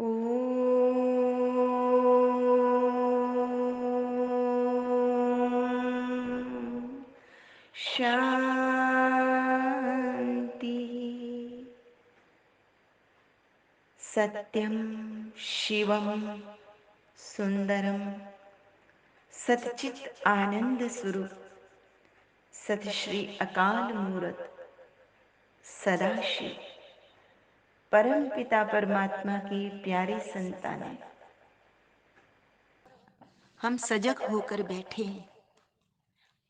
ओम शांति। सत्यम शिवम सुंदरम सच्चित आनंद स्वरूप सत श्री अकाल मूरत सदाशिव परम पिता परमात्मा की प्यारी संतानें, हम सजग होकर बैठे हैं,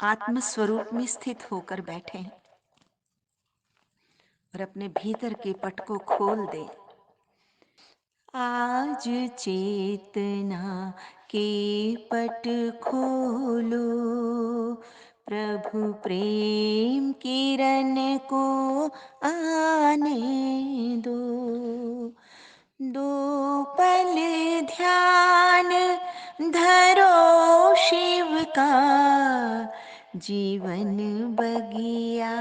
आत्म स्वरूप में स्थित होकर बैठे हैं और अपने भीतर के पट को खोल दें। आज चेतना के पट खोलो, प्रभु प्रेम किरण को आने दो। दो पल ध्यान धरो शिव का, जीवन बगिया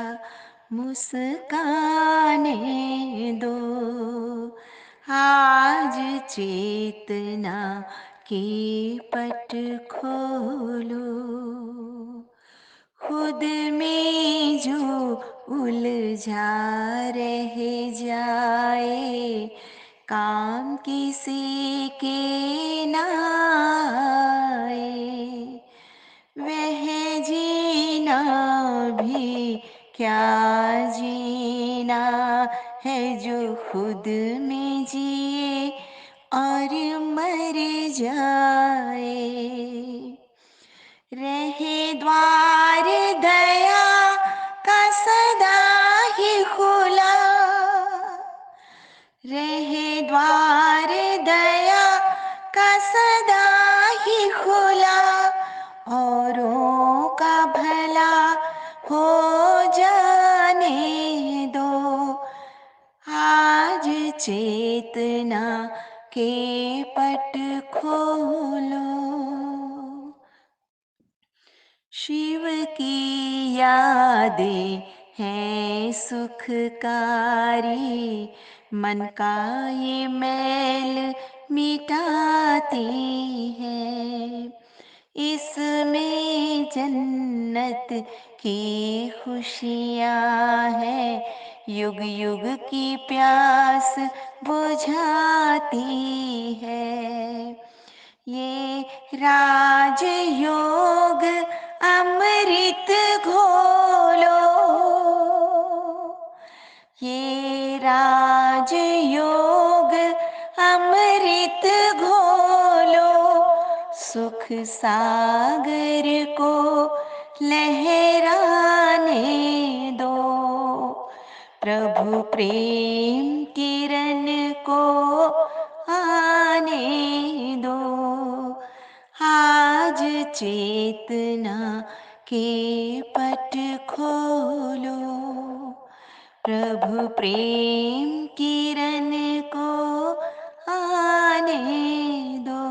मुस्काने दो। आज चेतना के पट खोलो, खुद में जो उलझा रह जाए, काम किसी के ना आए। वह जीना भी क्या जीना है, जो खुद में जिए और मर जाए। रहे द्वार दया का सदा ही खुला, रहे द्वार दया का सदा ही खुला, औरों का भला हो जाने दो। आज चेतना के पट खोलो, शिव की यादें हैं सुखकारी, मन का ये मैल मिटाती है। इसमें जन्नत की खुशियाँ हैं, युग युग की प्यास बुझाती है। ये राजयोग अमृत घोलो, ये राजयोग अमृत घोलो, सुख सागर को लहराने दो। प्रभु प्रेम किरण को आने दो। आज चेतना के पट खोलो, प्रभु प्रेम किरण को आने दो।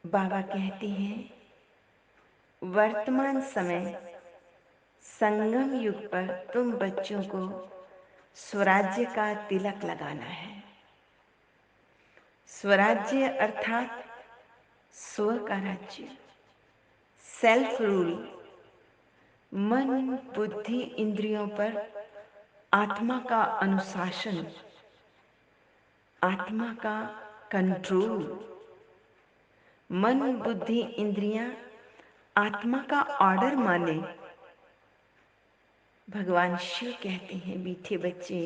बाबा कहते हैं, वर्तमान समय संगम युग पर तुम बच्चों को स्वराज्य का तिलक लगाना है। स्वराज्य अर्थात स्व का राज्य, सेल्फ रूल, मन बुद्धि इंद्रियों पर आत्मा का अनुशासन, आत्मा का कंट्रोल। मन बुद्धि इंद्रियां आत्मा का ऑर्डर माने। भगवान शिव कहते हैं, मीठे बच्चे,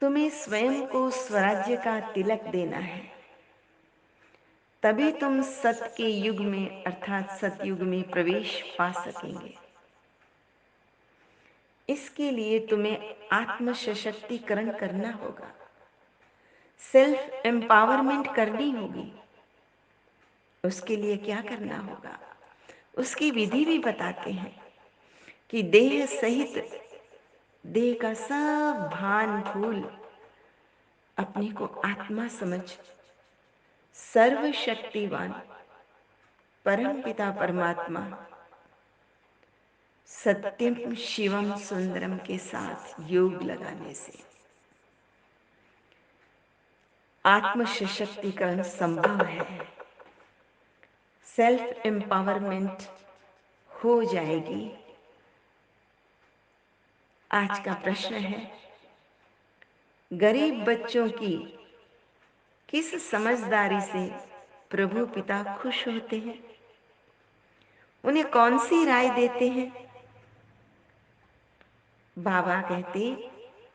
तुम्हें स्वयं को स्वराज्य का तिलक देना है, तभी तुम सत्य के युग में अर्थात सतयुग में प्रवेश पा सकेंगे। इसके लिए तुम्हें आत्म सशक्तिकरण करना होगा, सेल्फ एम्पावरमेंट करनी होगी। उसके लिए क्या करना होगा, उसकी विधि भी बताते हैं कि देह सहित देह का सब भान भूल अपने को आत्मा समझ सर्वशक्तिवान परम पिता परमात्मा सत्यम शिवम सुंदरम के साथ योग लगाने से आत्म सशक्तिकरण संभव है, सेल्फ एम्पावरमेंट हो जाएगी। आज का प्रश्न है, गरीब बच्चों की किस समझदारी से प्रभु पिता खुश होते हैं? उन्हें कौन सी राय देते हैं? बाबा कहते,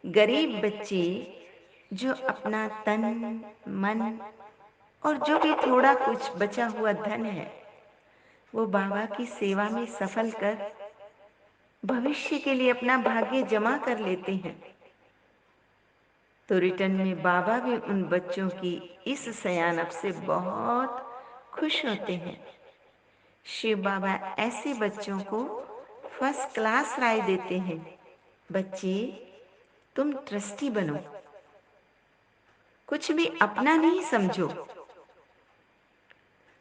गरीब बच्चे जो अपना तन मन और जो भी थोड़ा कुछ बचा हुआ धन है वो बाबा की सेवा में सफल कर भविष्य के लिए अपना भाग्य जमा कर लेते हैं, तो रिटर्न में बाबा भी उन बच्चों की इस सयानप से बहुत खुश होते हैं। शिव बाबा ऐसे बच्चों को फर्स्ट क्लास राय देते हैं, बच्चे तुम ट्रस्टी बनो, कुछ भी अपना नहीं समझो।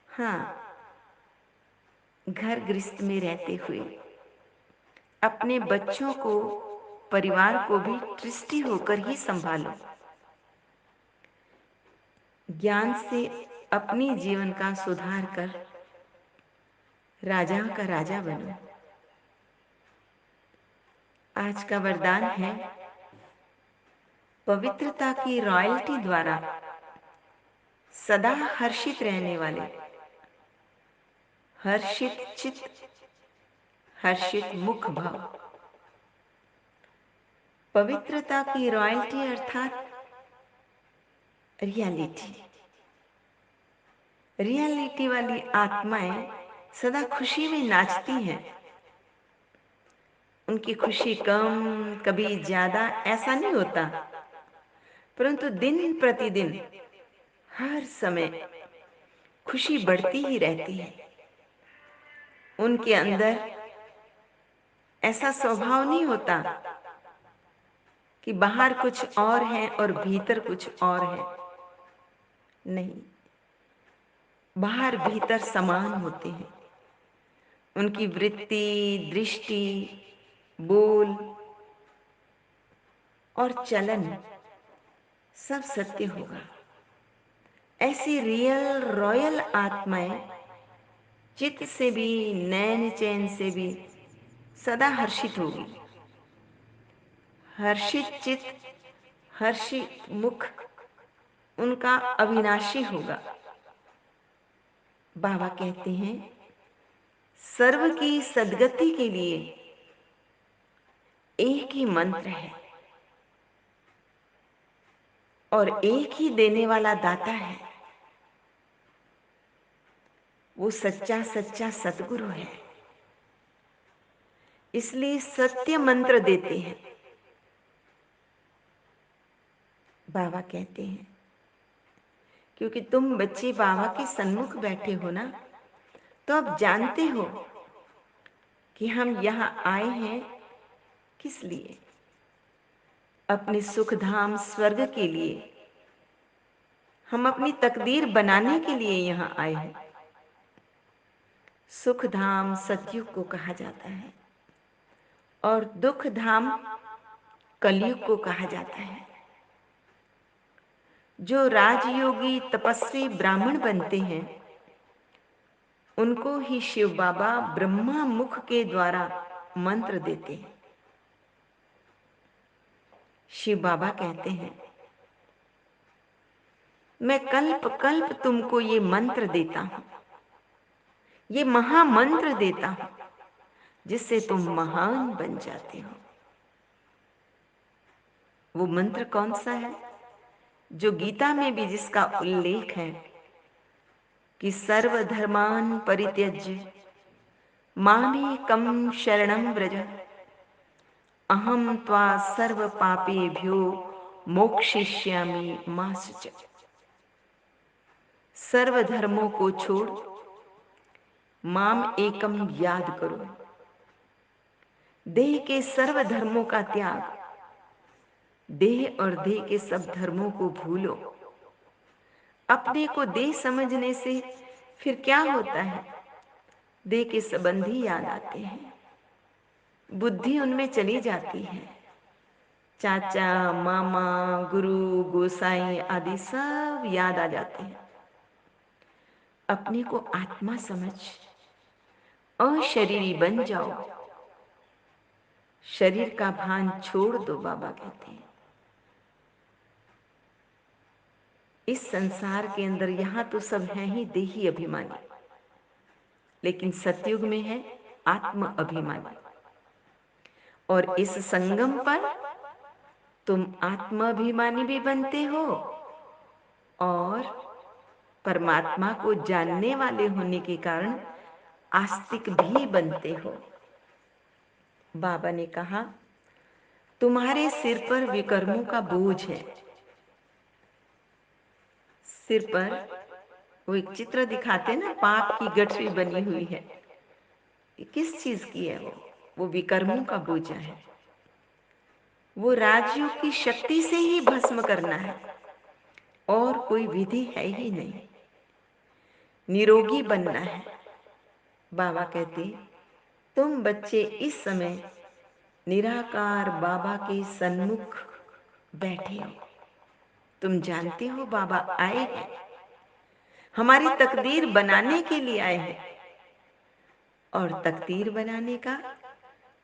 हाँ, घर गृहस्थ में रहते हुए अपने बच्चों को, परिवार को भी ट्रस्टी होकर ही संभालो। ज्ञान से अपनी जीवन का सुधार कर राजा का राजा बनो। आज का वरदान है, पवित्रता की रॉयल्टी द्वारा सदा हर्षित रहने वाले, हर्षित चित्त, हर्षित मुख भाव। पवित्रता की रॉयल्टी अर्थात रियलिटी। रियलिटी वाली आत्माएं सदा खुशी में नाचती हैं। उनकी खुशी कम, कभी ज्यादा ऐसा नहीं होता, परंतु दिन प्रतिदिन हर समय खुशी बढ़ती ही रहती है। उनके अंदर ऐसा स्वभाव नहीं होता कि बाहर कुछ और है और भीतर कुछ और है। नहीं, बाहर भीतर समान होते हैं। उनकी वृत्ति, दृष्टि, बोल और चलन सब सत्य होगा। ऐसी रियल रॉयल आत्माएं चित्त से भी, नैन चैन से भी सदा हर्षित होगी। हर्षित चित्त, हर्षित मुख उनका अविनाशी होगा। बाबा कहते हैं, सर्व की सद्गति के लिए एक ही मंत्र है और एक ही देने वाला दाता है, वो सच्चा सच्चा सतगुरु है। इसलिए सत्य मंत्र देते हैं। बाबा कहते हैं, क्योंकि तुम बच्चे बाबा के सन्मुख बैठे हो ना, तो अब जानते हो कि हम यहाँ आए हैं किस लिए। अपने सुख धाम स्वर्ग के लिए, हम अपनी तकदीर बनाने के लिए यहाँ आए हैं। सुख धाम सतयुग को कहा जाता है और दुख धाम कलयुग को कहा जाता है। जो राजयोगी तपस्वी ब्राह्मण बनते हैं उनको ही शिव बाबा ब्रह्मा मुख के द्वारा मंत्र देते हैं। शिव बाबा कहते हैं, मैं कल्प कल्प तुमको ये मंत्र देता हूं, ये महामंत्र देता हूं, जिससे तुम महान बन जाते हो। वो मंत्र कौन सा है? जो गीता में भी जिसका उल्लेख है कि सर्वधर्मान परित्यज्य मामेकं शरणं व्रज, अहम त्वा सर्व पापेभ्यो मोक्षयिष्यामि मा शुच। सर्व धर्मों को छोड़ माम एकम याद करो। देह के सर्व धर्मों का त्याग, देह और देह के सब धर्मों को भूलो। अपने को देह समझने से फिर क्या होता है? देह के संबंधी याद आते हैं। बुद्धि उनमें चली जाती है। चाचा, मामा, गुरु, गोसाई आदि सब याद आ जाते हैं। अपने को आत्मा समझ अशरीरी बन जाओ। शरीर का भान छोड़ दो, बाबा कहते हैं। इस संसार के अंदर यहाँ तो सब हैं ही देही अभिमानी, लेकिन सतयुग में है आत्म अभिमानी। और इस संगम पर तुम आत्माभिमानी भी बनते हो और परमात्मा को जानने वाले होने के कारण आस्तिक भी बनते हो। बाबा ने कहा, तुम्हारे सिर पर विकर्मों का बोझ है। सिर पर वो एक चित्र दिखाते ना, पाप की गठरी बनी हुई है। ये किस चीज की है? वो विकर्मों का बोझा है। वो राजयोग की शक्ति से ही भस्म करना है, और कोई विधि है ही नहीं। निरोगी बनना है। बाबा कहते, तुम बच्चे इस समय निराकार बाबा के सन्मुख बैठे हो। तुम जानते हो बाबा आए हैं, हमारी तकदीर बनाने के लिए आए हैं। और तकदीर बनाने का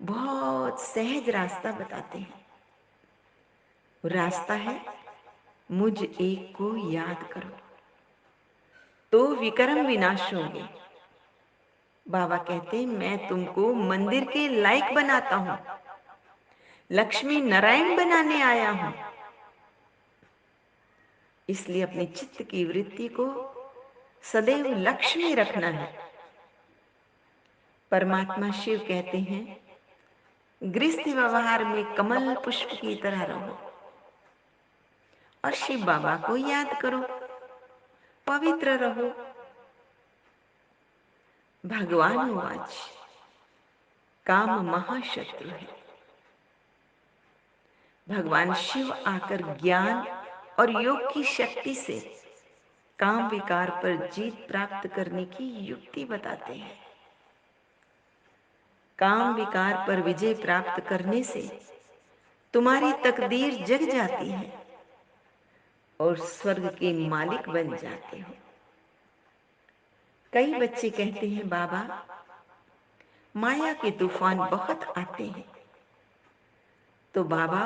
बहुत सहज रास्ता बताते हैं। वो रास्ता है, मुझ एक को याद करो तो विकर्म विनाश होंगे। बाबा कहते, मैं तुमको मंदिर के लायक बनाता हूं, लक्ष्मी नारायण बनाने आया हूं। इसलिए अपने चित्त की वृत्ति को सदैव लक्ष्य में रखना है। परमात्मा शिव कहते हैं, गृहस्थ व्यवहार में कमल पुष्प की तरह रहो और शिव बाबा को याद करो, पवित्र रहो। भगवान वाच, काम महाशत्रु है। भगवान शिव आकर ज्ञान और योग की शक्ति से काम विकार पर जीत प्राप्त करने की युक्ति बताते हैं। काम विकार पर विजय प्राप्त करने से तुम्हारी तकदीर जग जाती है और स्वर्ग के मालिक बन जाते हो। कई बच्चे कहते हैं, बाबा माया के तूफान बहुत आते हैं। तो बाबा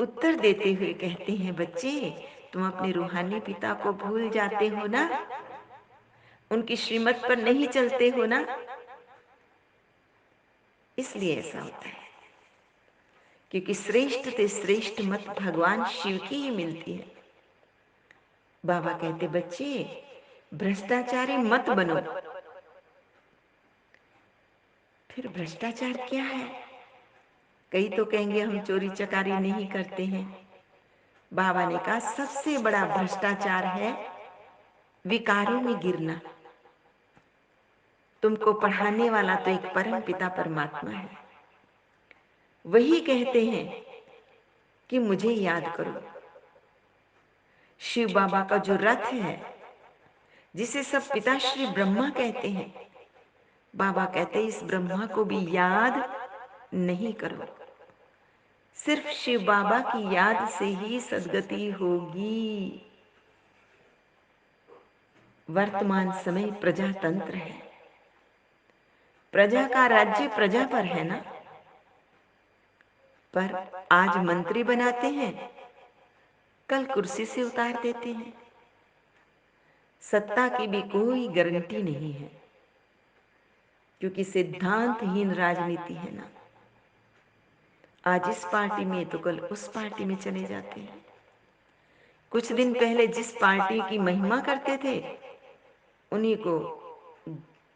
उत्तर देते हुए कहते हैं, बच्चे तुम अपने रूहानी पिता को भूल जाते हो ना, उनकी श्रीमत पर नहीं चलते हो ना, इसलिए ऐसा होता है। क्योंकि श्रेष्ठ से श्रेष्ठ मत भगवान शिव की ही मिलती है। बाबा कहते, बच्चे भ्रष्टाचारी मत बनो। फिर भ्रष्टाचार क्या है? कई तो कहेंगे हम चोरी चकारी नहीं करते हैं। बाबा ने कहा, सबसे बड़ा भ्रष्टाचार है विकारों में गिरना। तुमको पढ़ाने वाला तो एक परम पिता परमात्मा है। वही कहते हैं कि मुझे याद करो। शिव बाबा का जो रथ है, जिसे सब पिताश्री ब्रह्मा कहते हैं, बाबा कहते इस ब्रह्मा को भी याद नहीं करो। सिर्फ शिव बाबा की याद से ही सद्गति होगी। वर्तमान समय प्रजातंत्र है। प्रजा का राज्य प्रजा पर है ना। पर आज मंत्री बनाते हैं, कल कुर्सी से उतार देते हैं। सत्ता की भी कोई गारंटी नहीं है, क्योंकि सिद्धांतहीन राजनीति है ना। आज इस पार्टी में तो कल उस पार्टी में चले जाते हैं। कुछ दिन पहले जिस पार्टी की महिमा करते थे, उन्हीं को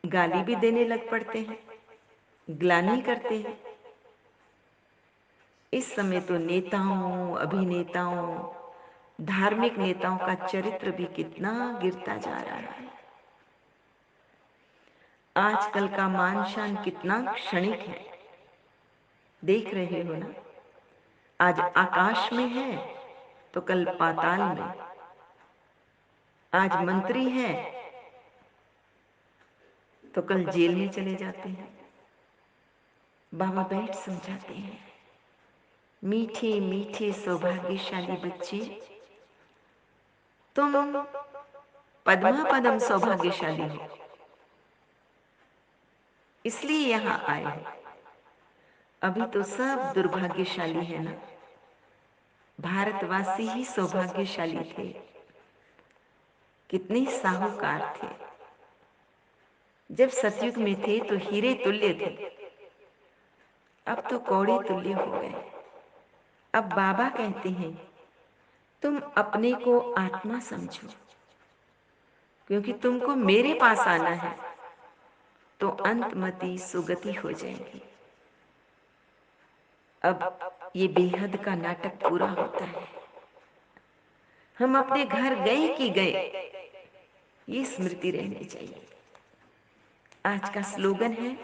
गाली भी देने लग पड़ते हैं, ग्लानि करते हैं। इस समय तो नेताओं, अभिनेताओं, धार्मिक नेताओं का चरित्र भी कितना गिरता जा रहा है। आजकल का मान शान कितना क्षणिक है, देख रहे हो ना। आज आकाश में है तो कल पाताल में। आज मंत्री है तो कल जेल में चले जाते हैं। बाबा बैठ समझाते हैं, मीठे मीठे सौभाग्यशाली बच्चे, तुम पद्मा पदम सौभाग्यशाली हो, इसलिए यहाँ आए हो। अभी तो सब दुर्भाग्यशाली है ना, भारतवासी ही सौभाग्यशाली थे, कितने साहूकार थे। जब सतयुग में थे तो हीरे तुल्य थे, अब तो कौड़े तुल्य हो गए। अब बाबा कहते हैं तुम अपने को आत्मा समझो, क्योंकि तुमको मेरे पास आना है तो अंतमति सुगति हो जाएगी। अब ये बेहद का नाटक पूरा होता है। हम अपने घर गए कि गए, ये स्मृति रहनी चाहिए। आज का स्लोगन है,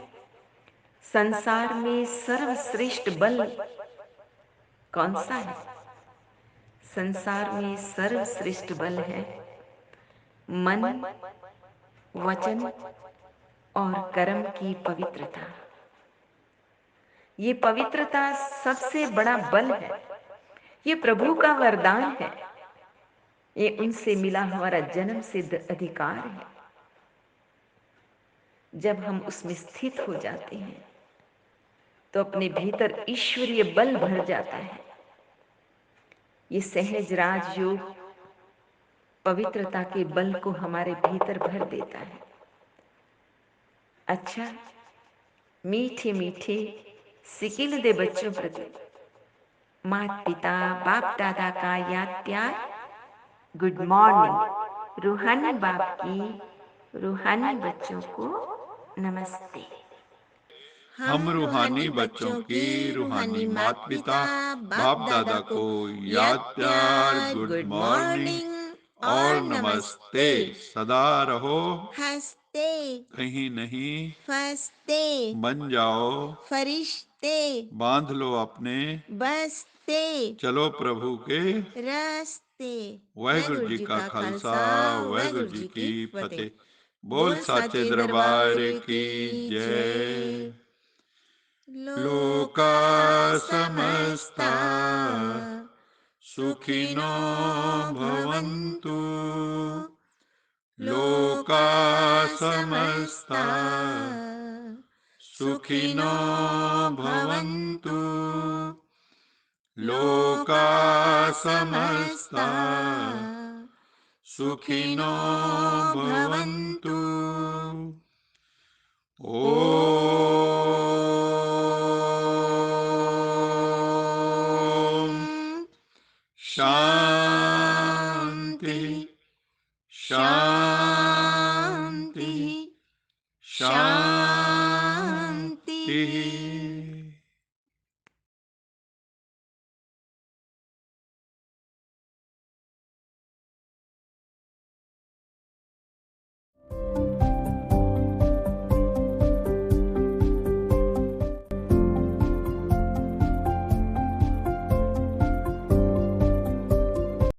संसार में सर्वश्रेष्ठ बल कौन सा है? संसार में सर्वश्रेष्ठ बल है मन, वचन और कर्म की पवित्रता। ये पवित्रता सबसे बड़ा बल है, ये प्रभु का वरदान है, ये उनसे मिला हमारा जन्म सिद्ध अधिकार है। जब हम उसमें स्थित हो जाते हैं तो अपने भीतर ईश्वरीय बल भर जाता है। ये सहज राजयोग पवित्रता के बल को हमारे भीतर भर देता है। अच्छा, मीठे मीठे सिकिल दे बच्चों प्रति माता पिता बाप दादा का याद प्यार। Good morning. रूहानी बाप की रूहानी बच्चों को नमस्ते। हम रूहानी बच्चों की रूहानी माता पिता बाप दादा को याद प्यार, गुड मॉर्निंग और नमस्ते। सदा रहो हंसते, कहीं नहीं फंसते, बन जाओ फरिश्ते, बांध लो अपने बसते, चलो प्रभु के रस्ते। वाहेगुरु जी का खालसा वाहेगुरु जी की फतेह। बोल साचे दरबार की जय। लोका समस्ता सुखिनो भवन्तु। लोका समस्ता सुखिनो भवन्तु। लोका समस्ता सुखिनो भवन्तु। ओम शांति शांति शांति, शांति।